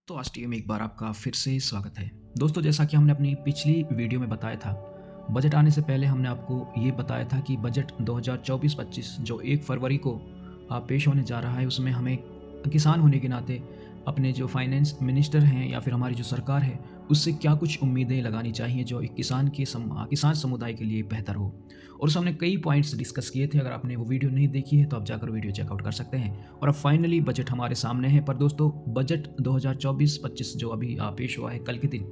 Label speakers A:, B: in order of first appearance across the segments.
A: तो आज टीवी में एक बार आपका फिर से स्वागत है। दोस्तों, जैसा कि हमने अपनी पिछली वीडियो में बताया था, बजट आने से पहले हमने आपको ये बताया था कि बजट 2024-25 जो 1 फरवरी को पेश होने जा रहा है, उसमें हमें किसान होने के नाते अपने जो फाइनेंस मिनिस्टर हैं या फिर हमारी जो सरकार है, उससे क्या कुछ उम्मीदें लगानी चाहिए जो एक किसान समुदाय के लिए बेहतर हो। और उसमें हमने कई पॉइंट्स डिस्कस किए थे। अगर आपने वो वीडियो नहीं देखी है तो आप जाकर वीडियो चेकआउट कर सकते हैं। और अब फाइनली बजट हमारे सामने है। पर दोस्तों, बजट 2024-25 जो अभी पेश हुआ है कल के दिन,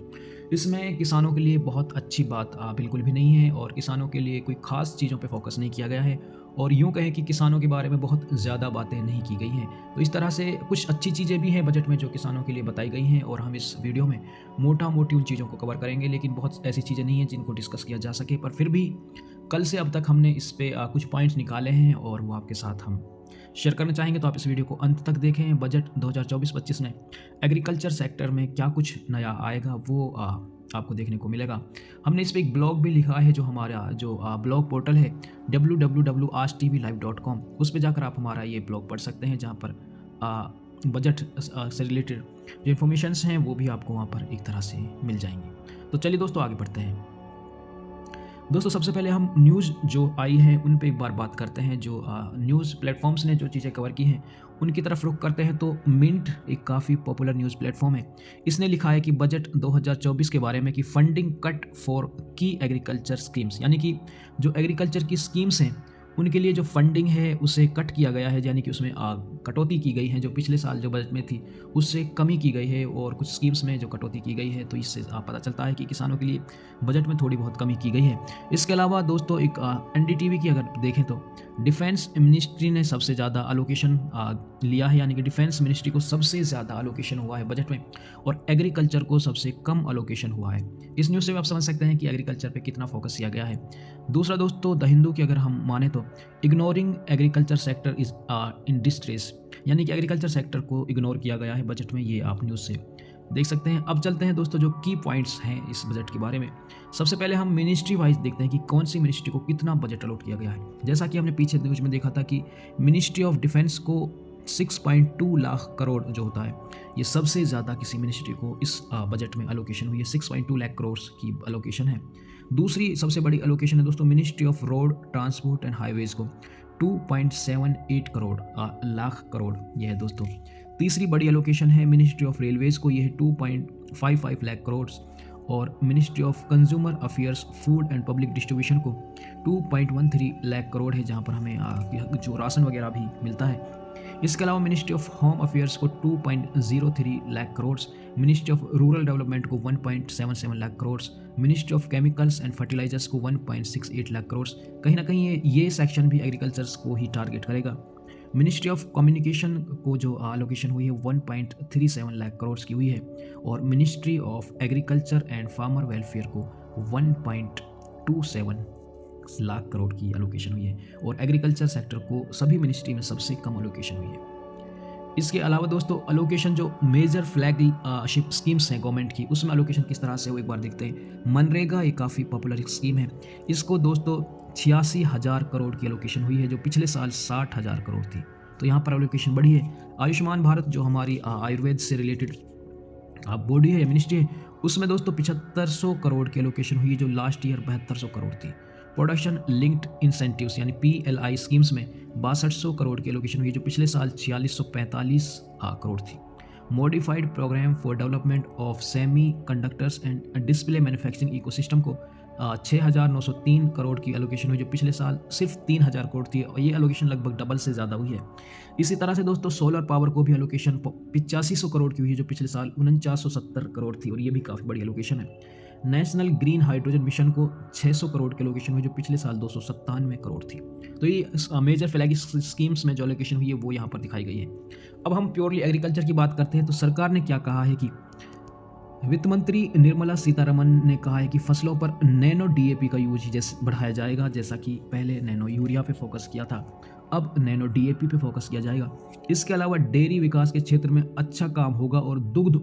A: इसमें किसानों के लिए बहुत अच्छी बात बिल्कुल भी नहीं है और किसानों के लिए कोई ख़ास चीज़ों पे फ़ोकस नहीं किया गया है और यूँ कहें कि किसानों के बारे में बहुत ज़्यादा बातें नहीं की गई हैं। तो इस तरह से कुछ अच्छी चीज़ें भी हैं बजट में जो किसानों के लिए बताई गई हैं और हम इस वीडियो में मोटा-मोटी उन चीज़ों को कवर करेंगे, लेकिन बहुत ऐसी चीज़ें नहीं हैं जिनको डिस्कस किया जा सके। पर फिर भी कल से अब तक हमने इस पे कुछ पॉइंट्स निकाले हैं और वो आपके साथ हम शेयर करना चाहेंगे, तो आप इस वीडियो को अंत तक देखें। बजट 2024-25 में एग्रीकल्चर सेक्टर में क्या कुछ नया आएगा वो आपको देखने को मिलेगा। हमने इस पे एक ब्लॉग भी लिखा है जो हमारा जो ब्लॉग पोर्टल है www.aajtvlive.com, उस पे जाकर आप हमारा ये ब्लॉग पढ़ सकते हैं, जहाँ पर बजट से रिलेटेड जो इन्फॉर्मेशंस हैं वो भी आपको वहाँ पर एक तरह से मिल जाएंगी। तो चलिए दोस्तों, आगे बढ़ते हैं। दोस्तों, सबसे पहले हम न्यूज़ जो आई हैं उन पे एक बार बात करते हैं। जो न्यूज़ प्लेटफॉर्म्स ने जो चीज़ें कवर की हैं उनकी तरफ रुख करते हैं। तो मिंट एक काफ़ी पॉपुलर न्यूज़ प्लेटफॉर्म है। इसने लिखा है कि बजट 2024 के बारे में कि फंडिंग कट फॉर की एग्रीकल्चर स्कीम्स, यानी कि जो एग्रीकल्चर की स्कीम्स हैं उनके लिए जो फंडिंग है उसे कट किया गया है, यानी कि उसमें कटौती की गई है। जो पिछले साल जो बजट में थी उससे कमी की गई है और कुछ स्कीम्स में जो कटौती की गई है। तो इससे पता चलता है कि किसानों के लिए बजट में थोड़ी बहुत कमी की गई है। इसके अलावा दोस्तों, एक एनडीटीवी की अगर देखें तो डिफेंस मिनिस्ट्री ने सबसे ज़्यादा अलोकेशन लिया है, यानी कि डिफेंस मिनिस्ट्री को सबसे ज़्यादा अलोकेशन हुआ है बजट में और एग्रीकल्चर को सबसे कम अलोकेशन हुआ है। इस न्यूज़ से भी आप समझ सकते हैं कि एग्रीकल्चर पे कितना फोकस किया गया है। दूसरा दोस्तों, द हिंदू की अगर हम माने तो ignoring agriculture sector is in distress, यानी कि एग्रीकल्चर सेक्टर को इग्नोर किया गया है बजट में। ये आप न्यूज़ से देख सकते हैं। अब चलते हैं दोस्तों जो की पॉइंट्स हैं इस बजट के बारे में। सबसे पहले हम मिनिस्ट्री वाइज देखते हैं कि कौन सी मिनिस्ट्री को कितना बजट अलॉट किया गया है। जैसा कि हमने पीछे न्यूज में देखा था कि मिनिस्ट्री ऑफ डिफेंस को 6.2 लाख करोड़ जो होता है, ये सबसे ज़्यादा किसी मिनिस्ट्री को इस बजट में अलोकेशन हुई है। 6.2 लाख करोड़ की अलोकेशन है। दूसरी सबसे बड़ी अलोकेशन है दोस्तों ministry of road transport and highways को 2.78 करोड़ लाख करोड़ ये है दोस्तों। तीसरी बड़ी एलोकेशन है मिनिस्ट्री ऑफ रेलवेज को, ये है 2.55 लाख करोड़। और ministry of consumer affairs food and public distribution को 2.13 लाख करोड़ है, जहाँ पर हमें जो राशन वगैरह भी मिलता है। इसके अलावा मिनिस्ट्री ऑफ होम अफेयर्स को 2.03 lakh crore, ministry of rural development को 1.77 lakh crore, ministry of chemicals and fertilizers को 1.68 लाख करोड़। कहीं ना कहीं ये सेक्शन भी एग्रीकल्चर को ही टारगेट करेगा। मिनिस्ट्री ऑफ कम्युनिकेशन को जो एलोकेशन हुई है 1.37 लाख करोड़ की हुई है और ministry of agriculture and farmer welfare को 1.27 लाख करोड़ की एलोकेशन हुई है और एग्रीकल्चर सेक्टर को सभी मिनिस्ट्री में सबसे कम एलोकेशन हुई है। इसके अलावा दोस्तों, एलोकेशन जो मेजर फ्लैगशिप स्कीम्स हैं गवर्नमेंट की, उसमें एलोकेशन किस तरह से हो एक बार देखते हैं। मनरेगा एक काफ़ी पॉपुलर एक स्कीम है। इसको दोस्तों 86,000 करोड़ की एलोकेशन हुई है, जो पिछले साल 60,000 करोड़ थी। तो यहाँ पर एलोकेशन बढ़ी है। आयुष्मान भारत जो हमारी आयुर्वेद से रिलेटेड बॉडी है, मिनिस्ट्री है, उसमें दोस्तों 7500 करोड़ की एलोकेशन हुई है, जो लास्ट ईयर 7200 करोड़ थी। प्रोडक्शन लिंक्ड इंसेंटिव्स यानी PLI स्कीम्स में 6200 करोड़ की एलोकेशन हुई है, जो पिछले साल 4645 करोड़ थी। Modified programme for development of semiconductors and display manufacturing ecosystem को 6,903 करोड़ की एलोकेशन हुई, जो पिछले साल सिर्फ 3,000 करोड़ थी और ये एलोकेशन लगभग डबल से ज़्यादा हुई है। इसी तरह से दोस्तों सोलर पावर को भी एलोकेशन 8500 करोड़ की हुई है, जो पिछले साल 4970 करोड़ थी और ये भी काफ़ी बड़ी एलोकेशन है। नेशनल ग्रीन हाइड्रोजन मिशन को 600 करोड़ की एलोकेशन हुई, जो पिछले साल 297 करोड़ थी। तो ये मेजर फ्लैग स्कीम्स में जो एलोकेशन हुई है वो यहाँ पर दिखाई गई है। अब हम प्योरली एग्रीकल्चर की बात करते हैं तो सरकार ने क्या कहा है कि वित्त मंत्री निर्मला सीतारमन ने कहा है कि फसलों पर नैनो DAP का यूज जैसे बढ़ाया जाएगा, जैसा कि पहले नैनो यूरिया पे फोकस किया था, अब नैनो DAP पे फोकस किया जाएगा। इसके अलावा डेयरी विकास के क्षेत्र में अच्छा काम होगा और दुग्ध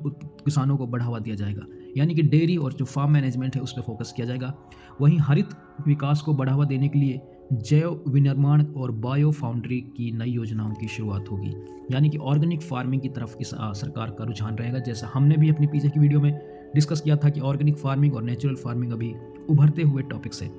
A: किसानों को बढ़ावा दिया जाएगा, यानी कि डेयरी और जो फार्म मैनेजमेंट है उस पर फोकस किया जाएगा। वहीं हरित विकास को बढ़ावा देने के लिए जैव विनिर्माण और बायो फाउंड्री की नई योजनाओं की शुरुआत होगी। यानी कि ऑर्गेनिक फार्मिंग की तरफ सरकार का रुझान रहेगा। जैसा हमने भी अपनी पीछे की वीडियो में डिस्कस किया था कि ऑर्गेनिक फार्मिंग और नेचुरल फार्मिंग अभी उभरते हुए टॉपिक्स है।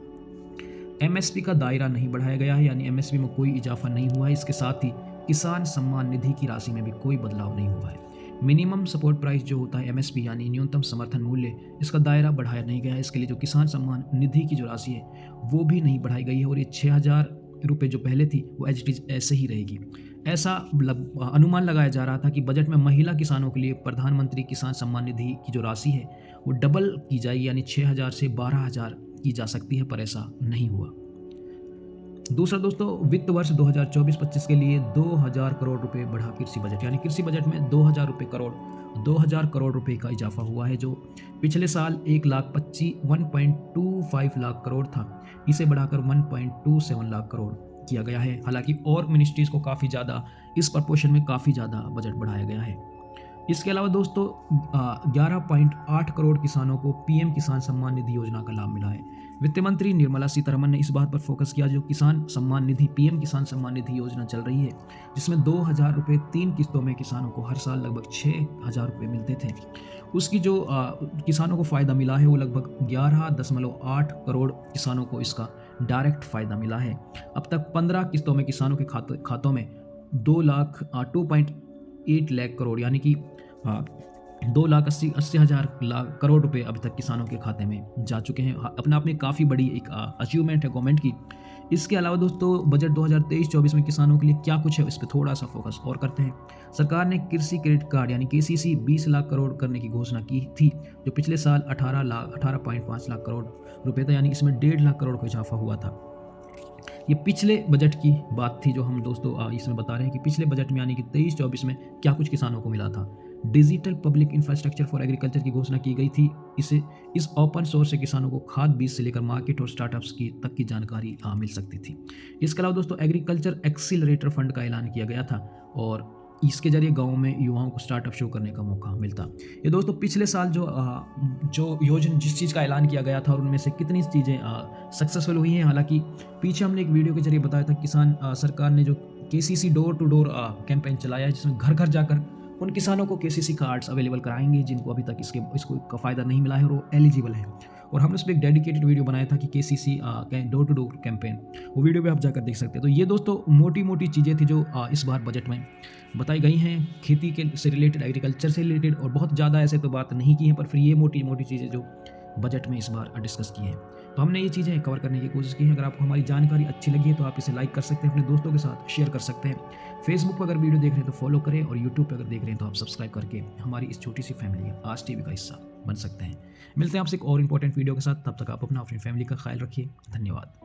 A: एमएसपी का दायरा नहीं बढ़ाया गया है, यानी एमएसपी में कोई इजाफा नहीं हुआ है। इसके साथ ही किसान सम्मान निधि की राशि में भी कोई बदलाव नहीं हुआ है। मिनिमम सपोर्ट प्राइस जो होता है एमएसपी यानी न्यूनतम समर्थन मूल्य, इसका दायरा बढ़ाया नहीं गया है। इसके लिए जो किसान सम्मान निधि की जो राशि है वो भी नहीं बढ़ाई गई है और ये 6,000 रुपये जो पहले थी वो एज इट इज़ ऐसे ही रहेगी। ऐसा अनुमान लगाया जा रहा था कि बजट में महिला किसानों के लिए प्रधानमंत्री किसान सम्मान निधि की जो राशि है वो डबल की जाएगी, यानी 6,000 से 12,000 की जा सकती है, पर ऐसा नहीं हुआ। दूसरा दोस्तों, वित्त वर्ष 2024-25 के लिए 2,000 करोड़ रुपए बढ़ा कृषि बजट, यानी कृषि बजट में 2,000 करोड़ रुपए का इजाफा हुआ है। जो पिछले साल 1,25 लाख करोड़ था, इसे बढ़ाकर 1.27 लाख करोड़ किया गया है। हालांकि और मिनिस्ट्रीज को काफ़ी ज़्यादा इस प्रपोर्शन में काफ़ी ज़्यादा बजट बढ़ाया गया है। इसके अलावा दोस्तों 11.8 करोड़ किसानों को पीएम किसान सम्मान निधि योजना का लाभ मिला है। वित्त मंत्री निर्मला सीतारमन ने इस बात पर फोकस किया, जो किसान सम्मान निधि पीएम किसान सम्मान निधि योजना चल रही है, जिसमें 2,000 रुपये 3 किस्तों में किसानों को हर साल लगभग 6,000 रुपये मिलते थे। उसकी जो किसानों को फ़ायदा मिला है वो लगभग 11.8 करोड़ किसानों को इसका डायरेक्ट फ़ायदा मिला है। अब तक 15 किस्तों में किसानों के खातों में 2.8 लाख करोड़, यानी कि 2,80,000 करोड़ रुपए अभी तक किसानों के खाते में जा चुके हैं। अपने आप में काफ़ी बड़ी एक अचीवमेंट है गवर्नमेंट की। इसके अलावा दोस्तों बजट 2023-24 में किसानों के लिए क्या कुछ है, इस पर थोड़ा सा फोकस और करते हैं। सरकार ने कृषि क्रेडिट कार्ड यानी केसीसी 20 लाख करोड़ करने की घोषणा की थी, जो पिछले साल 18.5 लाख करोड़ रुपए था, यानी इसमें 1.5 लाख करोड़ का इजाफा हुआ था। ये पिछले बजट की बात थी जो हम दोस्तों इसमें बता रहे हैं कि पिछले बजट में यानी कि 23-24 में क्या कुछ किसानों को मिला था। Digital public infrastructure for agriculture की घोषणा की गई थी। इस ओपन सोर्स से किसानों को खाद बीज से लेकर मार्केट और स्टार्टअप्स तक की जानकारी मिल सकती थी। इसके अलावा दोस्तों एग्रीकल्चर एक्सीलरेटर फंड का ऐलान किया गया था और इसके जरिए गाँव में युवाओं को स्टार्टअप शुरू करने का मौका मिलता। ये दोस्तों पिछले साल जो योजना जिस चीज़ का ऐलान किया गया था और उनमें से कितनी चीज़ें सक्सेसफुल हुई हैं। हालांकि पीछे हमने एक वीडियो के जरिए बताया था सरकार ने जो KCC door to door campaign चलाया है, जिसमें घर घर जाकर उन किसानों को केसीसी कार्ड्स अवेलेबल कराएंगे जिनको अभी तक इसको का फ़ायदा नहीं मिला है और वो एलिजिबल है। और हमने उस पर एक डेडिकेटेड वीडियो बनाया था कि KCC door to door campaign, वो वीडियो भी आप जाकर देख सकते हैं। तो ये दोस्तों मोटी मोटी चीज़ें थी जो इस बार बजट में बताई गई हैं खेती के से रिलेटेड, एग्रीकल्चर से रिलेटेड, और बहुत ज़्यादा ऐसे तो बात नहीं की है, पर फिर ये मोटी मोटी चीज़ें जो बजट में इस बार डिस्कस की हैं। तो हमने ये चीज़ें कवर करने की कोशिश की है। अगर आपको हमारी जानकारी अच्छी लगी है तो आप इसे लाइक कर सकते हैं, अपने दोस्तों के साथ शेयर कर सकते हैं। फेसबुक पर अगर वीडियो देख रहे हैं तो फॉलो करें और यूट्यूब पर अगर देख रहे हैं तो आप सब्सक्राइब करके हमारी इस छोटी सी फैमिली आज टीवी का हिस्सा बन सकते हैं। मिलते हैं आपसे एक और इंपॉर्टेंट वीडियो के साथ, तब तक आप अपनी फैमिली का ख्याल रखिए। धन्यवाद।